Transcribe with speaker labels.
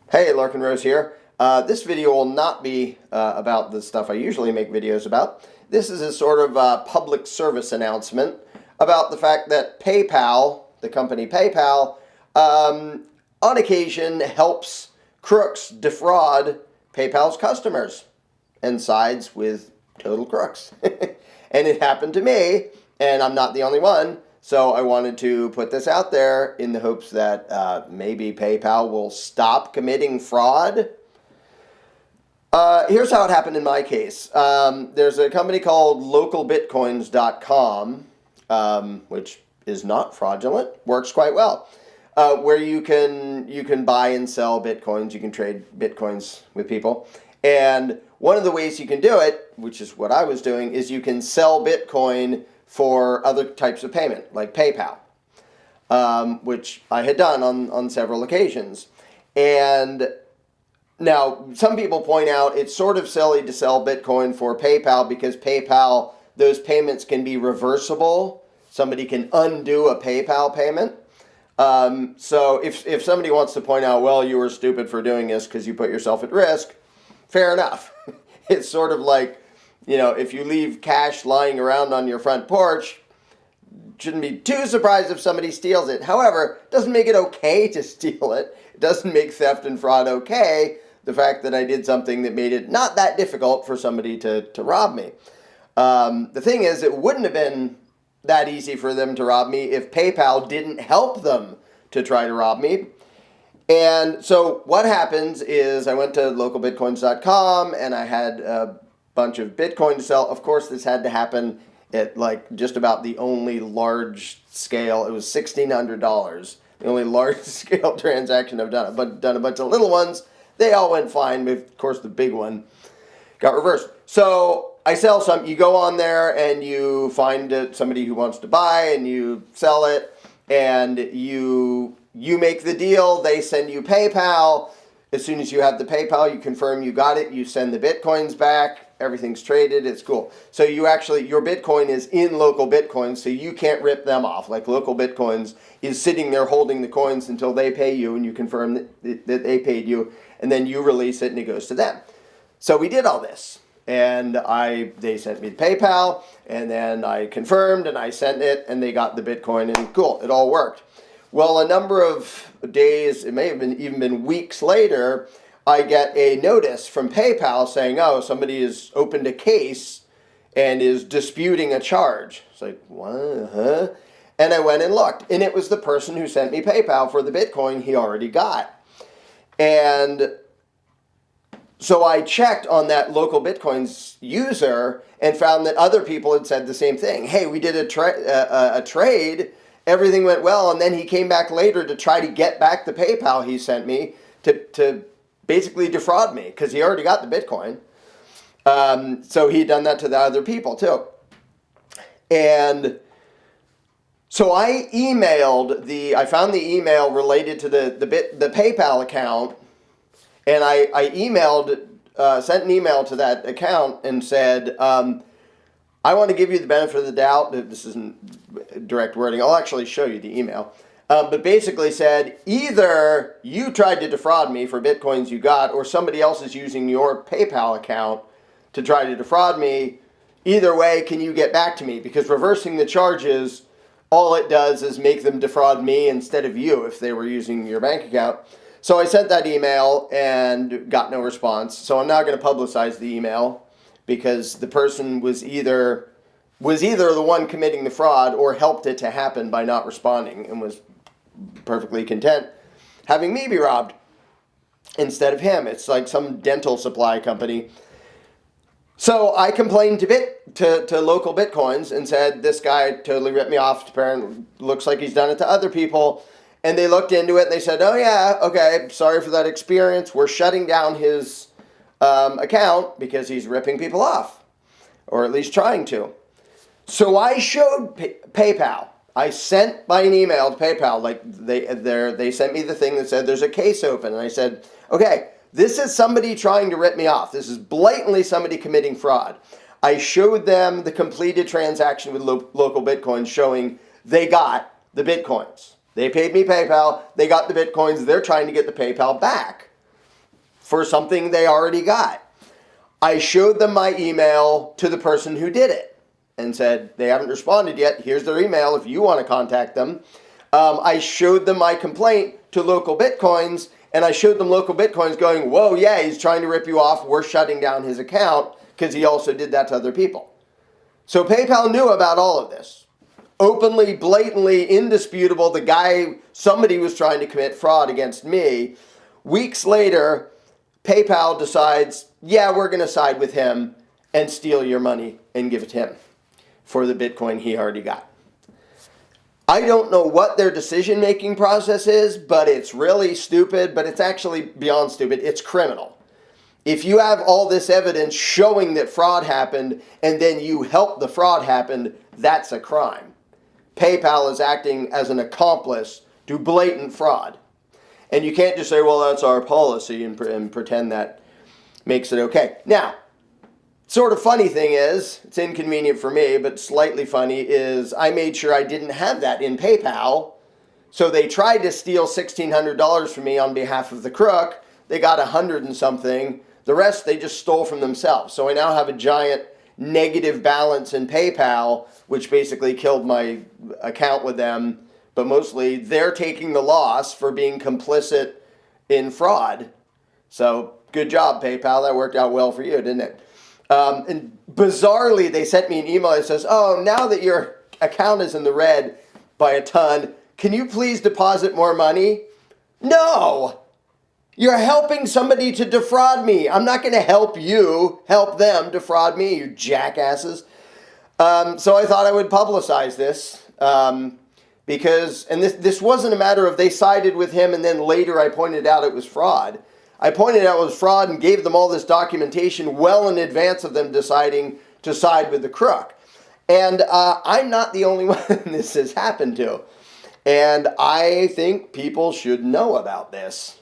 Speaker 1: Hey, Larken Rose here. This video will not be about the stuff I usually make videos about. This is a sort of public service announcement about the fact that PayPal, the company PayPal, on occasion helps crooks defraud PayPal's customers and sides with total crooks. And it happened to me, and I'm not the only one. So I wanted to put this out there in the hopes that maybe PayPal will stop committing fraud. Here's how it happened in my case. There's a company called localbitcoins.com, which is not fraudulent, works quite well, where you can buy and sell bitcoins. You can trade bitcoins with people. And one of the ways you can do it, which is what I was doing, is you can sell Bitcoin for other types of payment, like PayPal, which I had done on several occasions. And now, some people point out it's sort of silly to sell Bitcoin for PayPal because PayPal, those payments can be reversible. Somebody can undo a PayPal payment. So if somebody wants to point out, well, you were stupid for doing this because you put yourself at risk, fair enough. It's sort of like, if you leave cash lying around on your front porch, shouldn't be too surprised if somebody steals it. However, it doesn't make it okay to steal it. It doesn't make theft and fraud okay. The fact that I did something that made it not that difficult for somebody to rob me. The thing is, it wouldn't have been that easy for them to rob me if PayPal didn't help them to try to rob me. And so what happens is I went to localbitcoins.com and I had a bunch of Bitcoin to sell. Of course, this had to happen at just about the only large scale. It was $1,600. The only large scale transaction I've done. But done a bunch of little ones. They all went fine. But of course, the big one got reversed. So I sell some. You go on there and you find somebody who wants to buy and you sell it. And you make the deal. They send you PayPal. As soon as you have the PayPal, you confirm you got it. You send the Bitcoins back. Everything's traded. It's cool. So your Bitcoin is in local Bitcoins, so you can't rip them off. Like local Bitcoins is sitting there holding the coins until they pay you, and you confirm that they paid you, and then you release it, and it goes to them. So we did all this, and they sent me the PayPal, and then I confirmed, and I sent it, and they got the Bitcoin, and cool, it all worked. Well, a number of days, it may have even been weeks later, I get a notice from PayPal saying, oh, somebody has opened a case and is disputing a charge. It's like, what? Huh? And I went and looked, and it was the person who sent me PayPal for the Bitcoin he already got. And so I checked on that local Bitcoins user and found that other people had said the same thing. Hey, we did a trade, everything went well, and then he came back later to try to get back the PayPal he sent me to basically defraud me because he already got the Bitcoin. So he'd done that to the other people too. And so I found the email related to the PayPal account, and I sent an email to that account and said, I want to give you the benefit of the doubt. This isn't direct wording. I'll actually show you the email. But basically said, either you tried to defraud me for Bitcoins you got, or somebody else is using your PayPal account to try to defraud me. Either way, can you get back to me? Because reversing the charges, all it does is make them defraud me instead of you if they were using your bank account. So I sent that email and got no response. So I'm now going to publicize the email because the person was either the one committing the fraud or helped it to happen by not responding and was perfectly content having me be robbed instead of him. It's like some dental supply company. So I complained to local Bitcoins and said, this guy totally ripped me off. Apparently looks like he's done it to other people. And they looked into it and they said, oh yeah, okay, sorry for that experience. We're shutting down his account because he's ripping people off, or at least trying to. So I showed PayPal. I sent by an email to PayPal, they sent me the thing that said there's a case open. And I said, okay, this is somebody trying to rip me off. This is blatantly somebody committing fraud. I showed them the completed transaction with local Bitcoins showing they got the Bitcoins. They paid me PayPal. They got the Bitcoins. They're trying to get the PayPal back. for something they already got. I showed them my email to the person who did it and said, they haven't responded yet. Here's their email if you want to contact them. I showed them my complaint to Local Bitcoins, and I showed them Local Bitcoins going, whoa, yeah, he's trying to rip you off. We're shutting down his account because he also did that to other people. So PayPal knew about all of this. Openly, blatantly, indisputable, somebody was trying to commit fraud against me. Weeks later, PayPal decides, yeah, we're going to side with him and steal your money and give it to him for the Bitcoin he already got. I don't know what their decision-making process is, but it's really stupid, but it's actually beyond stupid. It's criminal. If you have all this evidence showing that fraud happened and then you help the fraud happen, that's a crime. PayPal is acting as an accomplice to blatant fraud. And you can't just say, well, that's our policy and pretend that makes it okay. Now, sort of funny thing is, it's inconvenient for me, but slightly funny, is I made sure I didn't have that in PayPal. So they tried to steal $1,600 from me on behalf of the crook. They got 100 and something. The rest they just stole from themselves. So I now have a giant negative balance in PayPal, which basically killed my account with them. But mostly they're taking the loss for being complicit in fraud. So good job, PayPal. That worked out well for you, didn't it? And bizarrely, they sent me an email that says, oh, now that your account is in the red by a ton, can you please deposit more money? No! You're helping somebody to defraud me. I'm not going to help you help them defraud me, you jackasses. So I thought I would publicize this because, and this wasn't a matter of they sided with him and then later I pointed out it was fraud. I pointed out it was fraud and gave them all this documentation well in advance of them deciding to side with the crook. And I'm not the only one this has happened to. And I think people should know about this.